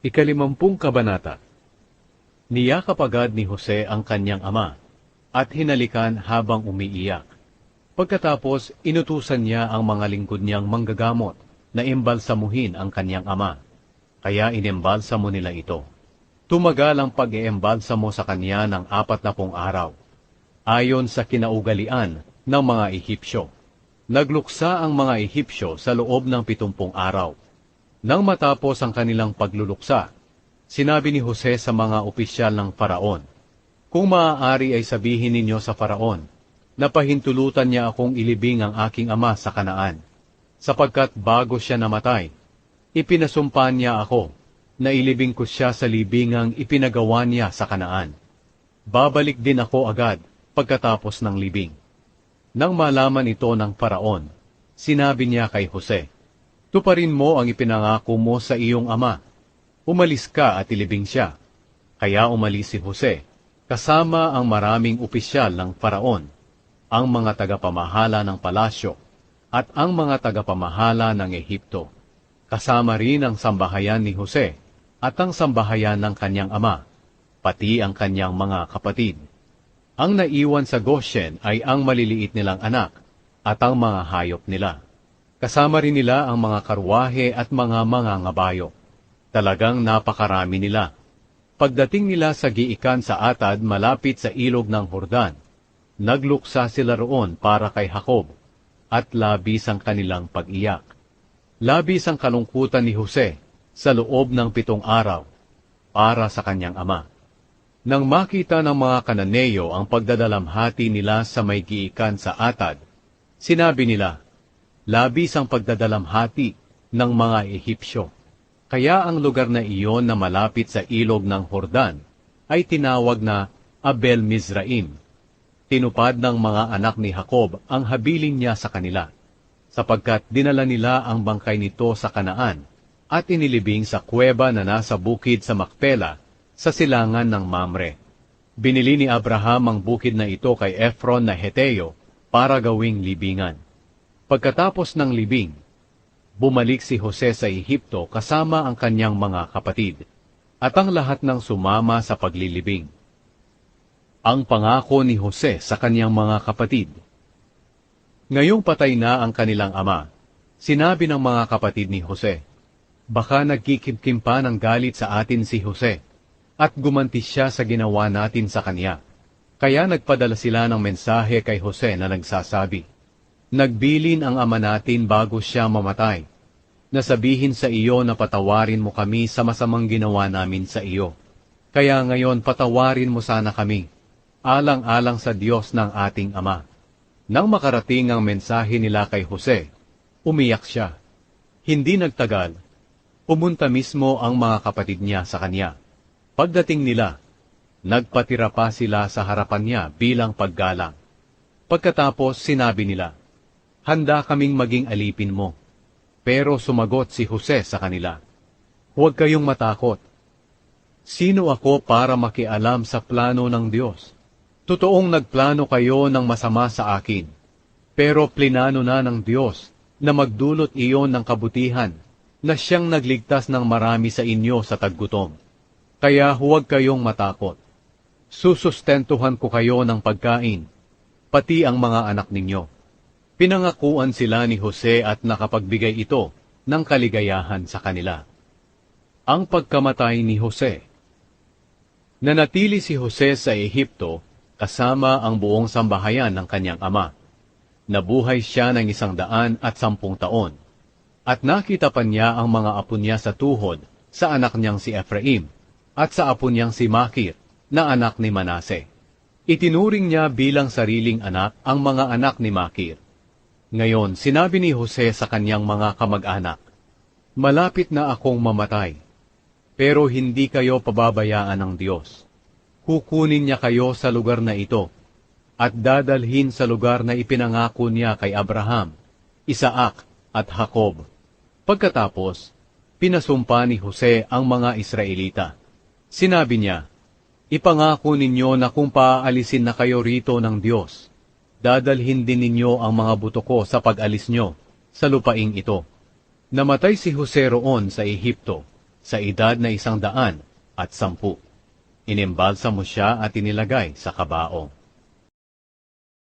Ikalimampung kabanata. Niyakap agad ni Jose ang kanyang ama, at hinalikan habang umiiyak. Pagkatapos, inutusan niya ang mga lingkod niyang manggagamot na imbalsamuhin ang kanyang ama. Kaya inimbalsamo nila ito. Tumagal ang pag-iimbalsamo sa kanya ng 40 araw, ayon sa kinaugalian ng mga Ehipsyo. Nagluksa ang mga Ehipsyo sa loob ng 70 araw. Nang matapos ang kanilang pagluluksa, sinabi ni Jose sa mga opisyal ng Faraon, "Kung maaari ay sabihin ninyo sa Faraon, na pahintulutan niya akong ilibing ang aking ama sa Kanaan, sapagkat bago siya namatay, ipinasumpa niya ako na ilibing ko siya sa libingang ipinagawa niya sa Kanaan. Babalik din ako agad pagkatapos ng libing." Nang malaman ito ng Faraon, sinabi niya kay Jose, "Tuparin mo ang ipinangako mo sa iyong ama. Umalis ka at ilibing siya." Kaya umalis si Jose, kasama ang maraming opisyal ng Faraon, ang mga tagapamahala ng palasyo, at ang mga tagapamahala ng Ehipto. Kasama rin ang sambahayan ni Jose, at ang sambahayan ng kanyang ama, pati ang kanyang mga kapatid. Ang naiwan sa Goshen ay ang maliliit nilang anak, at ang mga hayop nila. Kasama rin nila ang mga karwahe at mga ngabayo. Talagang napakarami nila. Pagdating nila sa giikan sa Atad malapit sa ilog ng Jordan, nagluksa sila roon para kay Jacob, at labis ang kanilang pag-iyak. Labis ang kalungkutan ni Jose sa loob ng 7 araw para sa kanyang ama. Nang makita ng mga Kananeo ang pagdadalamhati nila sa may giikan sa Atad, sinabi nila, "Labis ang pagdadalamhati ng mga Ehipsyo." Kaya ang lugar na iyon na malapit sa ilog ng Jordan ay tinawag na Abel Mizraim. Tinupad ng mga anak ni Jacob ang habilin niya sa kanila, sapagkat dinala nila ang bangkay nito sa Kanaan at inilibing sa kuweba na nasa bukid sa Macpela sa silangan ng Mamre. Binili ni Abraham ang bukid na ito kay Ephron na Heteo para gawing libingan. Pagkatapos ng libing, bumalik si Jose sa Ehipto kasama ang kanyang mga kapatid, at ang lahat ng sumama sa paglilibing. Ang pangako ni Jose sa kanyang mga kapatid. Ngayong patay na ang kanilang ama, sinabi ng mga kapatid ni Jose, "Baka nagkikimkim pa ng galit sa atin si Jose, at gumanti siya sa ginawa natin sa kanya." Kaya nagpadala sila ng mensahe kay Jose na nagsasabi, "Nagbilin ang ama natin bago siya mamatay, na sabihin sa iyo na patawarin mo kami sa masamang ginawa namin sa iyo. Kaya ngayon patawarin mo sana kami, alang-alang sa Diyos ng ating ama." Nang makarating ang mensahe nila kay Jose, umiyak siya. Hindi nagtagal, pumunta mismo ang mga kapatid niya sa kanya. Pagdating nila, nagpatira pa sila sa harapan niya bilang paggalang. Pagkatapos sinabi nila, "Handa kaming maging alipin mo." Pero sumagot si Jose sa kanila, "Huwag kayong matakot. Sino ako para makialam sa plano ng Diyos? Totoong nagplano kayo ng masama sa akin, pero plinano na ng Diyos na magdulot iyon ng kabutihan, na siyang nagligtas ng marami sa inyo sa taggutom. Kaya huwag kayong matakot. Susustentuhan ko kayo ng pagkain, pati ang mga anak ninyo." Pinangakuan sila ni Jose at nakapagbigay ito ng kaligayahan sa kanila. Ang pagkamatay ni Jose. Nanatili si Jose sa Ehipto kasama ang buong sambahayan ng kanyang ama. Nabuhay siya ng 110 taon, at nakita pa niya ang mga apo niya sa tuhod sa anak niyang si Ephraim, at sa apo niyang si Makir, na anak ni Manase. Itinuring niya bilang sariling anak ang mga anak ni Makir. Ngayon, sinabi ni Jose sa kanyang mga kamag-anak, "Malapit na akong mamatay, pero hindi kayo pababayaan ng Diyos. Kukunin niya kayo sa lugar na ito, at dadalhin sa lugar na ipinangako niya kay Abraham, Isaac, at Jacob." Pagkatapos, pinasumpa ni Jose ang mga Israelita. Sinabi niya, "Ipangako ninyo na kung paaalisin na kayo rito ng Diyos, dadalhin din ninyo ang mga buto ko sa pag-alis nyo sa lupaing ito." Namatay si Jose roon sa Ehipto, sa edad na 110. Inimbalsa mo siya at inilagay sa kabaong.